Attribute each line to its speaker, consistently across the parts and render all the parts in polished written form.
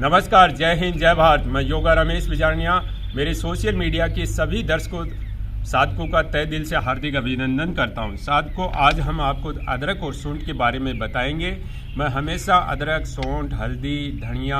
Speaker 1: नमस्कार, जय हिंद, जय भारत। मैं योगा रमेश बिजारनिया मेरे सोशल मीडिया के सभी दर्शकों साधकों का तहे दिल से हार्दिक अभिनंदन करता हूं। साधकों, आज हम आपको अदरक और सूंठ के बारे में बताएंगे। मैं हमेशा अदरक, सूंठ, हल्दी, धनिया,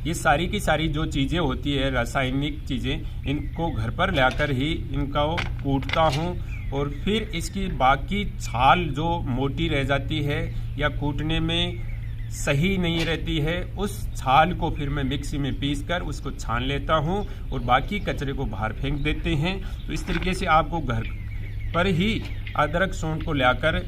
Speaker 1: ये सारी की सारी जो चीज़ें होती है रासायनिक चीज़ें, इनको घर पर लाकर ही इनको कूटता हूं और फिर इसकी बाकी छाल जो मोटी रह जाती है या कूटने में सही नहीं रहती है, उस छाल को फिर मैं मिक्सी में पीसकर उसको छान लेता हूं और बाकी कचरे को बाहर फेंक देते हैं। तो इस तरीके से आपको घर पर ही अदरक सूंठ को लाकर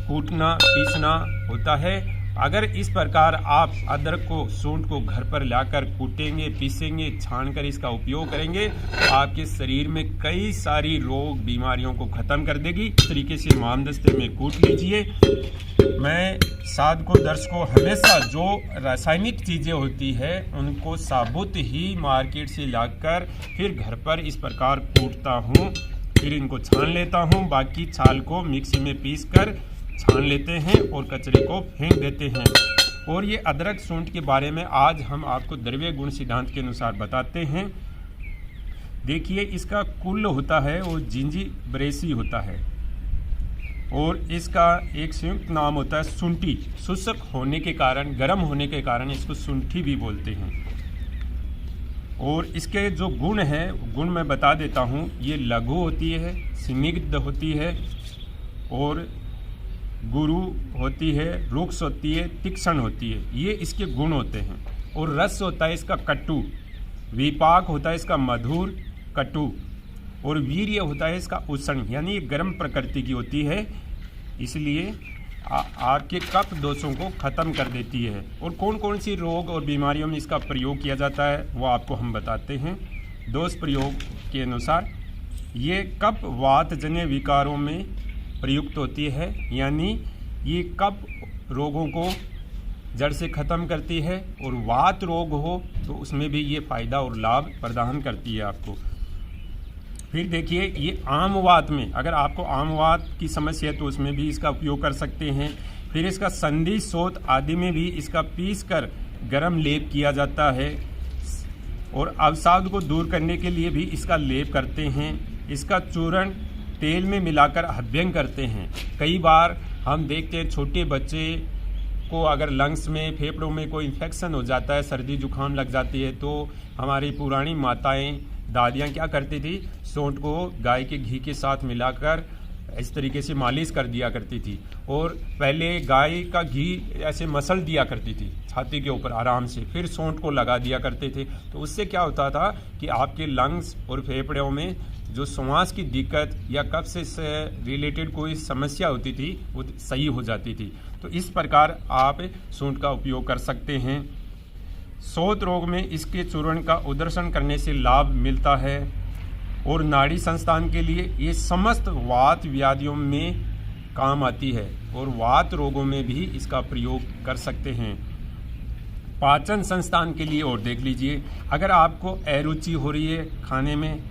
Speaker 1: कूटना पीसना होता है। अगर इस प्रकार आप अदरक को सूंठ को घर पर लाकर कूटेंगे, पीसेंगे, छानकर इसका उपयोग करेंगे तो आपके शरीर में कई सारी रोग बीमारियों को ख़त्म कर देगी। इस तरीके से मामदस्ते में कूट लीजिए। मैं साधकों दर्शकों हमेशा जो रासायनिक चीज़ें होती है उनको साबुत ही मार्केट से लाकर फिर घर पर इस प्रकार कूटता हूँ, फिर इनको छान लेता हूँ, बाकी छाल को मिक्सी में पीसकर छान लेते हैं और कचरे को फेंक देते हैं। और ये अदरक सूंठ के बारे में आज हम आपको द्रव्य गुण सिद्धांत के अनुसार बताते हैं। देखिए, इसका कुल होता है वो जिंजीबरेसी होता है और इसका एक संयुक्त नाम होता है सुंठी। शुष्क होने के कारण, गर्म होने के कारण इसको सुंठी भी बोलते हैं। और इसके जो गुण हैं, गुण मैं बता देता हूँ। ये लघु होती है, स्निग्ध होती है और गुरु होती है, रुक्ष होती है, तीक्ष्ण होती है। ये इसके गुण होते हैं। और रस होता है इसका कटु, विपाक होता है इसका मधुर कटु, और वीर्य होता है इसका उष्ण, यानी ये गर्म प्रकृति की होती है, इसलिए आपके कफ दोषों को खत्म कर देती है। और कौन कौन सी रोग और बीमारियों में इसका प्रयोग किया जाता है वो आपको हम बताते हैं। दोष प्रयोग के अनुसार ये कफ वात जन्य विकारों में प्रयुक्त होती है, यानी ये कफ रोगों को जड़ से ख़त्म करती है। और वात रोग हो तो उसमें भी ये फ़ायदा और लाभ प्रदान करती है आपको। फिर देखिए, ये आम वात में, अगर आपको आम वात की समस्या है तो उसमें भी इसका उपयोग कर सकते हैं। फिर इसका संधि शोथ आदि में भी इसका पीस कर गर्म लेप किया जाता है और अवसाद को दूर करने के लिए भी इसका लेप करते हैं। इसका चूर्ण तेल में मिलाकर अभ्यंग करते हैं। कई बार हम देखते हैं छोटे बच्चे को अगर लंग्स में, फेफड़ों में कोई इन्फेक्शन हो जाता है, सर्दी जुकाम लग जाती है, तो हमारी पुरानी माताएं, दादियां क्या करती थी, सूंठ को गाय के घी के साथ मिलाकर इस तरीके से मालिश कर दिया करती थी। और पहले गाय का घी ऐसे मसल दिया करती थी छाती के ऊपर आराम से, फिर सूंठ को लगा दिया करते थे। तो उससे क्या होता था कि आपके लंग्स और फेफड़ों में जो श्वास की दिक्कत या कफ से रिलेटेड कोई समस्या होती थी वो सही हो जाती थी। तो इस प्रकार आप सूंठ का उपयोग कर सकते हैं। शोथ रोग में इसके चूर्ण का उदर्शन करने से लाभ मिलता है। और नाड़ी संस्थान के लिए ये समस्त वात व्याधियों में काम आती है और वात रोगों में भी इसका प्रयोग कर सकते हैं। पाचन संस्थान के लिए और देख लीजिए, अगर आपको अरुचि हो रही है खाने में,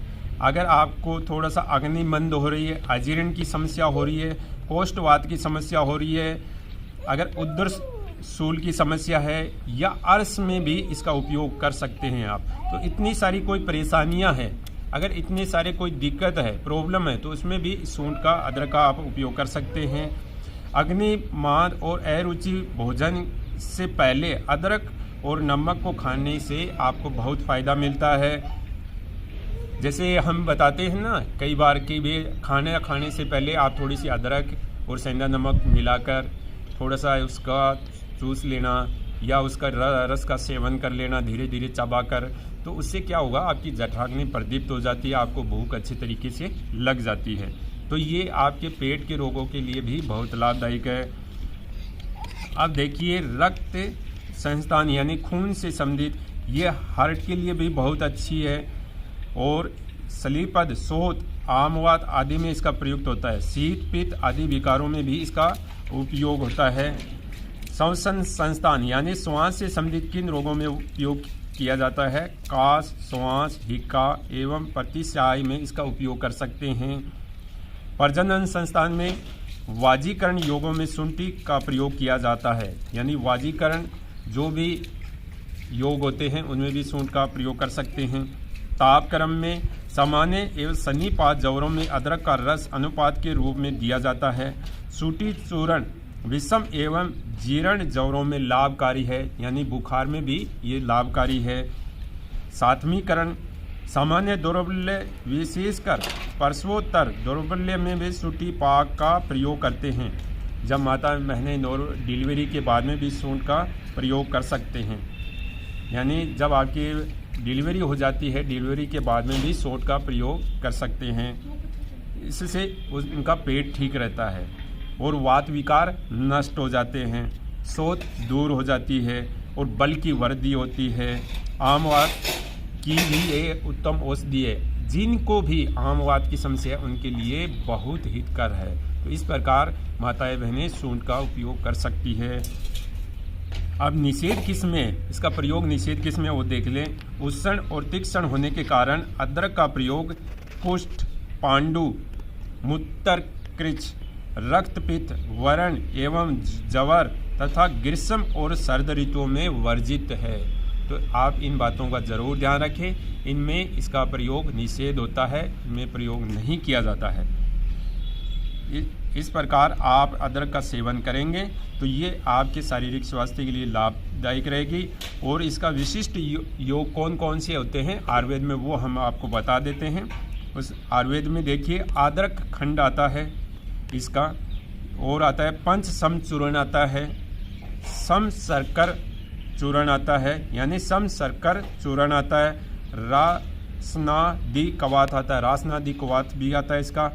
Speaker 1: अगर आपको थोड़ा सा अग्निमंद हो रही है, अजीर्ण की समस्या हो रही है, कोष्ठवात की समस्या हो रही है, अगर उदर शूल की समस्या है या अर्श में भी इसका उपयोग कर सकते हैं आप। तो इतनी सारी कोई परेशानियां हैं, अगर इतने सारे कोई दिक्कत है, प्रॉब्लम है, तो उसमें भी सूंठ का, अदरक का आप उपयोग कर सकते हैं। अग्निमाद और अरुचि भोजन से पहले अदरक और नमक को खाने से आपको बहुत फ़ायदा मिलता है। जैसे हम बताते हैं ना कई बार कि भी खाने से पहले आप थोड़ी सी अदरक और सेंधा नमक मिलाकर थोड़ा सा उसका जूस लेना या उसका रस का सेवन कर लेना धीरे धीरे चबाकर, तो उससे क्या होगा, आपकी जठराग्नि प्रदीप्त हो जाती है, आपको भूख अच्छे तरीके से लग जाती है। तो ये आपके पेट के रोगों के लिए भी बहुत लाभदायक है। अब देखिए, रक्त संस्थान यानी खून से संबंधित, ये हार्ट के लिए भी बहुत अच्छी है। और सलीपद, शोथ, आमवात आदि में इसका प्रयुक्त होता है। शीत पित्त आदि विकारों में भी इसका उपयोग होता है। श्वसन संस्थान यानी श्वास से संबंधित किन रोगों में उपयोग किया जाता है, काश, श्वास, हिक्का एवं प्रतिशाय में इसका उपयोग कर सकते हैं। प्रजनन संस्थान में वाजीकरण योगों में शुंठी का प्रयोग किया जाता है, यानी वाजीकरण जो भी योग होते हैं उनमें भी सूंठ का प्रयोग कर सकते हैं। तापक्रम में सामान्य एवं सन्निपात ज्वरों में अदरक का रस अनुपात के रूप में दिया जाता है। सूटी चूर्ण विषम एवं जीर्ण ज्वरों में लाभकारी है, यानी बुखार में भी ये लाभकारी है। सात्मीकरण सामान्य दौर्बल्य विशेषकर प्रसवोत्तर दौर्बल्य में भी सूटी पाक का प्रयोग करते हैं। जब माता बहनें डिलीवरी के बाद में भी सूंठ का प्रयोग कर सकते हैं, यानी जब आपकी डिलीवरी हो जाती है डिलीवरी के बाद में भी सूंठ का प्रयोग कर सकते हैं। इससे उनका पेट ठीक रहता है और वात विकार नष्ट हो जाते हैं, शोथ दूर हो जाती है और बल की वृद्धि होती है। आमवात की भी ये उत्तम औषधि है, जिनको भी आमवात की समस्या उनके लिए बहुत हितकर है। तो इस प्रकार माताएं बहनें सूंठ का उपयोग कर सकती है। अब निषेध किस्में, इसका प्रयोग निषेध किस्में वो देख लें। उष्ण और तीक्ष्ण होने के कारण अदरक का प्रयोग कुष्ठ, पांडु, मूत्रकृच, रक्तपित्त, व्रण एवं जवर तथा ग्रीष्म और सर्द ऋतुओं में वर्जित है। तो आप इन बातों का जरूर ध्यान रखें। इनमें इसका प्रयोग निषेध होता है, इनमें प्रयोग नहीं किया जाता है। इस प्रकार आप अदरक का सेवन करेंगे तो ये आपके शारीरिक स्वास्थ्य के लिए लाभदायक रहेगी। और इसका विशिष्ट योग कौन कौन से होते हैं आयुर्वेद में, वो हम आपको बता देते हैं। उस आयुर्वेद में देखिए अदरक खंड आता है इसका, और आता है पंच सम चूर्ण आता है, सम शर्कर चूर्ण आता है, यानी सम शर्कर चूर्ण आता है, रासनादि कवात आता है, रासनादि कवात भी आता है इसका,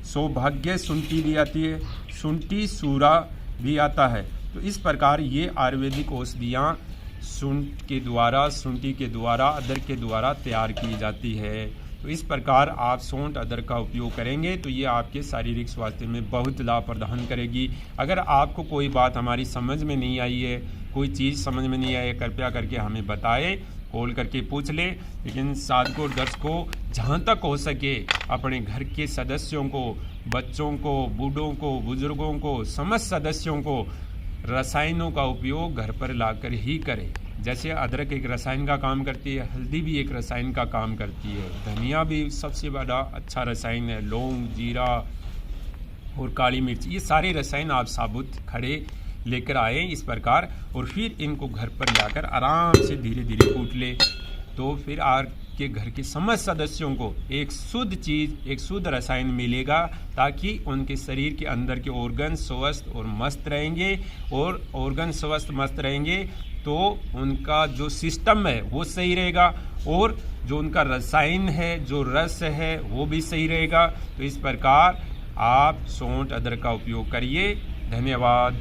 Speaker 1: सौभाग्य शुंठी भी आती है, शुंठी सूरा भी आता है। तो इस प्रकार ये आयुर्वेदिक औषधियाँ शुंठ के द्वारा, शुंठी के द्वारा, अदरक के द्वारा तैयार की जाती है। तो इस प्रकार आप सूंठ अदरक का उपयोग करेंगे तो ये आपके शारीरिक स्वास्थ्य में बहुत लाभ प्रदान करेगी। अगर आपको कोई बात हमारी समझ में नहीं आई है, कोई चीज़ समझ में नहीं आई है, कृपया करके हमें बताएं, कॉल करके पूछ ले। लेकिन साधकों दर्शकों, जहाँ तक हो सके अपने घर के सदस्यों को, बच्चों को, बूढ़ों को, बुजुर्गों को, समस्त सदस्यों को रसायनों का उपयोग घर पर लाकर ही करें। जैसे अदरक एक रसायन का काम करती है, हल्दी भी एक रसायन का काम करती है, धनिया भी सबसे बड़ा अच्छा रसायन है, लौंग, जीरा और काली मिर्च, ये सारे रसायन आप साबुत खड़े लेकर आए इस प्रकार, और फिर इनको घर पर लाकर आराम से धीरे धीरे कूट ले। तो फिर आपके घर के समस्त सदस्यों को एक शुद्ध चीज़, एक शुद्ध रसायन मिलेगा, ताकि उनके शरीर के अंदर के ऑर्गन स्वस्थ और मस्त रहेंगे। और ऑर्गन स्वस्थ मस्त रहेंगे तो उनका जो सिस्टम है वो सही रहेगा, और जो उनका रसायन है, जो रस है, वो भी सही रहेगा। तो इस प्रकार आप सूंठ अदरक का उपयोग करिए। धन्यवाद।